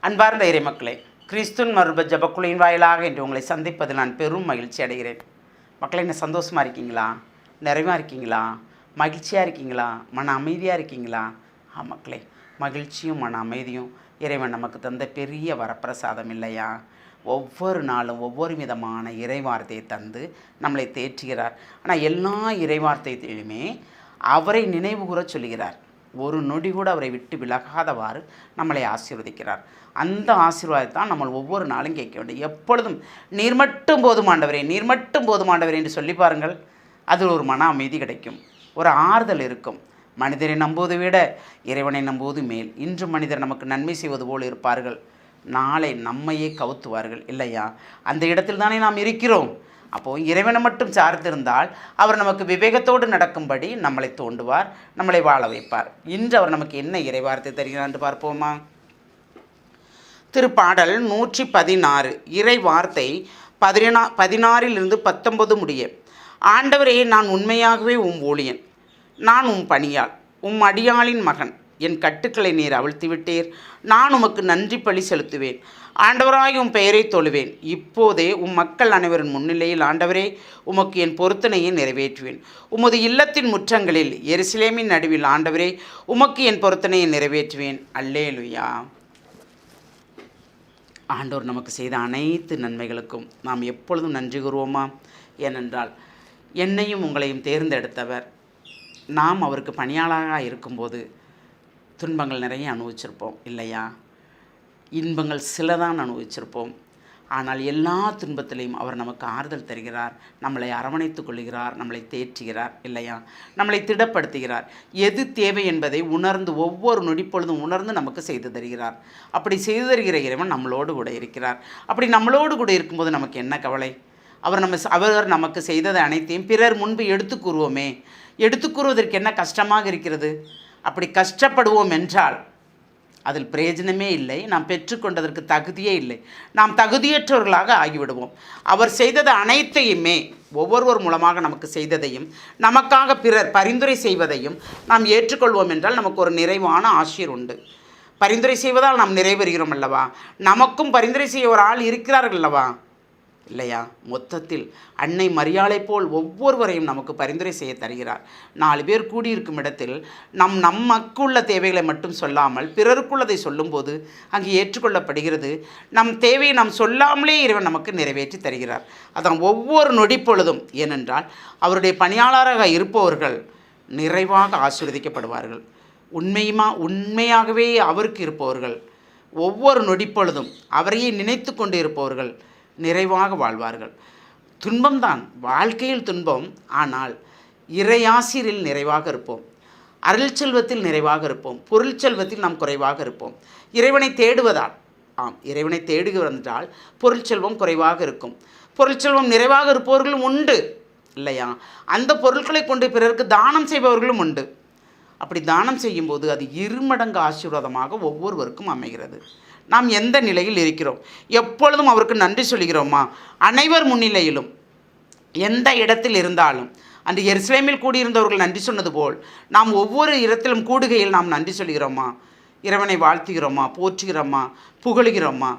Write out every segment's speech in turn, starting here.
அன்பார்ந்த இறைமக்களே, கிறிஸ்துவின் மறுப ஜபக்குழுவின் வாயிலாக இன்று உங்களை சந்திப்பதில் நான் பெரும் மகிழ்ச்சி அடைகிறேன். மக்களை, என்ன சந்தோஷமாக இருக்கீங்களா? நிறைவாக இருக்கீங்களா? மகிழ்ச்சியாக இருக்கீங்களா? மன அமைதியாக இருக்கீங்களா? மக்களே, மகிழ்ச்சியும் மன அமைதியும் இறைவன் நமக்கு தந்த பெரிய வரப்பிரசாதம் இல்லையா? ஒவ்வொரு நாளும் ஒவ்வொரு விதமான இறைவார்த்தையை தந்து நம்மளை தேற்றுகிறார். ஆனால் எல்லா இறைவார்த்தையிலுமே அவரை நினைவு கூற சொல்கிறார். ஒரு நொடி கூட அவரை விட்டு விலகாதவாறு நம்மளை ஆசீர்வதிக்கிறார். அந்த ஆசீர்வாதத்தான் நம்ம ஒவ்வொரு நாளும் கேட்க வேண்டும். எப்பொழுதும் நீர் மட்டும் போதுமாண்டவரே, நீர் மட்டும் போதுமாண்டவரே என்று சொல்லி பாருங்கள். அதில் ஒரு மன அமைதி கிடைக்கும், ஒரு ஆறுதல் இருக்கும். மனிதரை நம்புவதை விட இறைவனை நம்புவது மேல். இன்று மனிதர் நமக்கு நன்மை செய்வது போல் இருப்பார்கள், நாளை நம்மையே கவுத்துவார்கள் இல்லையா? அந்த இடத்தில் தானே நாம் இருக்கிறோம். அப்போது இறைவனை மட்டும் சார்ந்திருந்தால் அவர் நமக்கு விவேகத்தோடு நடக்கும்படி நம்மளை தோண்டுவார், நம்மளை வாழ வைப்பார். இன்று அவர் நமக்கு என்ன இறைவார்த்தை தருகிறார் என்று பார்ப்போமா? திருப்பாடல் 116 இறை வார்த்தை 16 19 முடிய. ஆண்டவரே, நான் உண்மையாகவே உம் ஊழியன், நான் உம் பணியாள், உம் அடியாளின் மகன். என் கட்டுக்களை நீர் அவிழ்த்து விட்டீர். நான் உமக்கு நன்றி பலி செலுத்துவேன். ஆண்டவராய் உம் பெயரை தொழுவேன். இப்போதே உம் மக்கள் அனைவரின் முன்னிலையில் ஆண்டவரே, உமக்கு என் பொருத்தனையை நிறைவேற்றுவேன். உமது இல்லத்தின் முற்றங்களில் எருசலேமின் நடுவில் ஆண்டவரே, உமக்கு என் பொருத்தனையை நிறைவேற்றுவேன். அல்லேலுயா. ஆண்டவர் நமக்கு செய்த அனைத்து நன்மைகளுக்கும் நாம் எப்பொழுதும் நன்றி கூறுவோமா? ஏனென்றால் என்னையும் உங்களையும் தேர்ந்தெடுத்தவர். நாம் அவருக்கு பணியாளராக இருக்கும்போது துன்பங்கள் நிறைய அனுபவிச்சிருப்போம் இல்லையா? இன்பங்கள் சில தான் அனுபவிச்சிருப்போம். ஆனால் எல்லா துன்பத்திலையும் அவர் நமக்கு ஆறுதல் தருகிறார், நம்மளை அரவணைத்து கொள்கிறார், நம்மளை தேற்றுகிறார் இல்லையா? நம்மளை திடப்படுத்துகிறார். எது தேவை என்பதை உணர்ந்து ஒவ்வொரு நொடிப்பொழுதும் உணர்ந்து நமக்கு செய்து தருகிறார். அப்படி செய்து தருகிற இறைவன் நம்மளோடு கூட இருக்கிறார். அப்படி நம்மளோடு கூட இருக்கும்போது நமக்கு என்ன கவலை? அவர் நமக்கு செய்தது அனைத்தையும் பிறர் முன்பு எடுத்து கூறுவோமே. எடுத்து கூறுவதற்கு என்ன கஷ்டமாக இருக்கிறது? அப்படி கஷ்டப்படுவோம் என்றால் அதில் பிரயோஜனமே இல்லை. நாம் பெற்றுக்கொண்டதற்கு தகுதியே இல்லை. நாம் தகுதியற்றவர்களாக ஆகிவிடுவோம். அவர் செய்தது அனைத்தையுமே ஒவ்வொருவர் மூலமாக நமக்கு செய்ததையும் நமக்காக பிறர் பரிந்துரை செய்வதையும் நாம் ஏற்றுக்கொள்வோம் என்றால் நமக்கு ஒரு நிறைவான ஆசிர் உண்டு. பரிந்துரை செய்வதால் நாம் நிறைவேறுகிறோம் அல்லவா? நமக்கும் பரிந்துரை செய்ய ஒரு ஆள் இருக்கிறார்கள் அல்லவா? இல்லையா? மொத்தத்தில் அன்னை மரியாளை போல் ஒவ்வொருவரையும் நமக்கு பரிந்துரை செய்ய தருகிறார். 4 பேர் கூடியிருக்கும் இடத்தில் நமக்குள்ள தேவைகளை மட்டும் சொல்லாமல் பிறருக்குள்ளதை சொல்லும்போது அங்கே ஏற்றுக்கொள்ளப்படுகிறது. நம் தேவையை நாம் சொல்லாமலே இறைவன் நமக்கு நிறைவேற்றி தருகிறார். அதான் ஒவ்வொரு நொடிப்பொழுதும். ஏனென்றால் அவருடைய பணியாளராக இருப்பவர்கள் நிறைவாக ஆசீர்வதிக்கப்படுவார்கள். உண்மையாகவே அவருக்கு இருப்பவர்கள் ஒவ்வொரு நொடிப்பொழுதும் அவரையே நினைத்து கொண்டு இருப்பவர்கள் நிறைவாக வாழ்வார்கள். துன்பம்தான் வாழ்க்கையில் துன்பம். ஆனால் இறையாசிரில் நிறைவாக இருப்போம், அருள் செல்வத்தில் நிறைவாக இருப்போம், பொருள் செல்வத்தில் நாம் குறைவாக இருப்போம். இறைவனை தேடுவதால், இறைவனை தேடுக வந்தால் பொருள் செல்வம் குறைவாக இருக்கும். பொருள் செல்வம் நிறைவாக இருப்பவர்களும் உண்டு இல்லையா? அந்த பொருட்களை கொண்டு பிறருக்கு தானம் செய்பவர்களும் உண்டு. அப்படி தானம் செய்யும்போது அது 2 மடங்கு ஆசீர்வாதமாக ஒவ்வொருவருக்கும் அமைகிறது. நாம் எந்த நிலையில் இருக்கிறோம்? எப்பொழுதும் அவருக்கு நன்றி சொல்கிறோமா? அனைவர் முன்னிலையிலும் எந்த இடத்தில் இருந்தாலும் அன்று எருசலேமில் கூடியிருந்தவர்கள் நன்றி சொன்னது போல் நாம் ஒவ்வொரு இடத்திலும் கூடுகையில் நாம் நன்றி சொல்கிறோமா? இறைவனை வாழ்த்துகிறோமா? போற்றுகிறோமா? புகழுகிறோமா?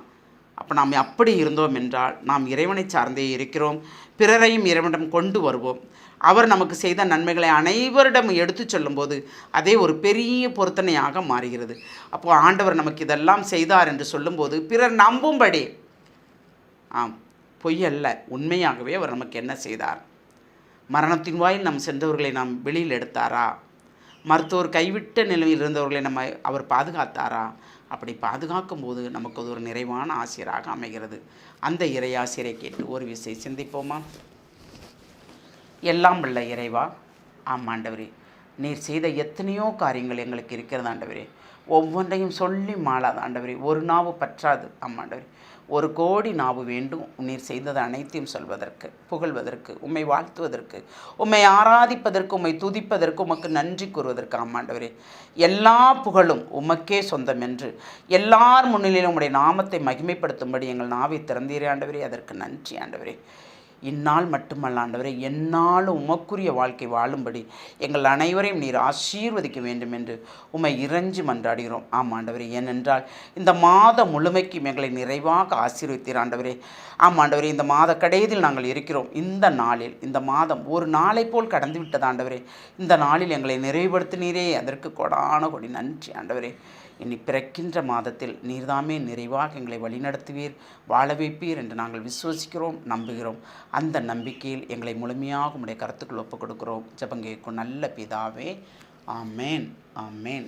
அப்போ நாம் அப்படி இருந்தோம் என்றால் நாம் இறைவனை சார்ந்தே இருக்கிறோம். பிறரையும் இறைவனிடம் கொண்டு வருவோம். அவர் நமக்கு செய்த நன்மைகளை அனைவரிடம் எடுத்து சொல்லும்போது அதே ஒரு பெரிய பொருத்தனையாக மாறுகிறது. அப்போது ஆண்டவர் நமக்கு இதெல்லாம் செய்தார் என்று சொல்லும்போது பிறர் நம்பும்படி, பொய்யல்ல, உண்மையாகவே அவர் நமக்கு என்ன செய்தார்? மரணத்தின் வாயில் நாம் சென்றவர்களை நாம் வெளியில் எடுத்தாரா? மருத்துவர் கைவிட்ட நிலையில் இருந்தவர்களை அவர் பாதுகாத்தாரா? அப்படி பாதுகாக்கும் போது நமக்கு அது ஒரு நிறைவான ஆசிரியராக அமைகிறது. அந்த இறை ஆசிரியரை கேட்டு ஒரு விஷயம் சிந்திப்போமா? எல்லாம் வல்ல இறைவா, ஆண்டவரே, நீர் செய்த எத்தனையோ காரியங்கள் எங்களுக்கு இருக்கிறது ஆண்டவரே. ஒவ்வொன்றையும் சொல்லி மாளாது ஆண்டவரே. ஒரு நாவு பற்றாது ஆண்டவரே. 1 கோடி நாவு வேண்டும் நீர் செய்தது அனைத்தையும் சொல்வதற்கு, புகழ்வதற்கு, உம்மை வாழ்த்துவதற்கு, உம்மை ஆராதிப்பதற்கு, உம்மை துதிப்பதற்கு, உமக்கு நன்றி கூறுவதற்கு ஆண்டவரே. எல்லா புகழும் உமக்கே சொந்தம் என்று எல்லார் முன்னிலையிலும் உம்முடைய நாமத்தை மகிமைப்படுத்தும்படி எங்கள் நாவை திறந்தீரே ஆண்டவரே. அதற்கு நன்றி ஆண்டவரே. இந்நாள் மட்டுமல்ல ஆண்டவரே, எந்நாளும் உமக்குரிய வாழ்க்கை வாழும்படி எங்கள் அனைவரையும் நீர் ஆசீர்வதிக்க வேண்டும் என்று உம்மை இறைஞ்சி மன்றாடுகிறோம். ஆமாண்டவரே, ஏனென்றால் இந்த மாதம் முழுமைக்கும் எங்களை நிறைவாக ஆசீர்வதித்தீர் ஆண்டவரே. ஆமாண்டவரே, இந்த மாத கடைசியில் நாங்கள் இருக்கிறோம். இந்த நாளில், இந்த மாதம் ஒரு நாளை போல் கடந்து விட்டது ஆண்டவரே. இந்த நாளில் எங்களை நிறைவுபடுத்தினீரே, அதற்கு கொடான கொடி நன்றி ஆண்டவரே. இனி பிறக்கின்ற மாதத்தில் நீர்தாமே நிறைவாக எங்களை வழிநடத்துவீர், வாழ வைப்பீர் என்று நாங்கள் விசுவசிக்கிறோம், நம்புகிறோம். அந்த நம்பிக்கையில் எங்களை முழுமையாக உம்முடைய கருத்துக்கள் ஒப்புக் கொடுக்கிறோம். ஜெபம் கேட்கும் நல்ல பிதாவே, ஆமேன், ஆமேன்.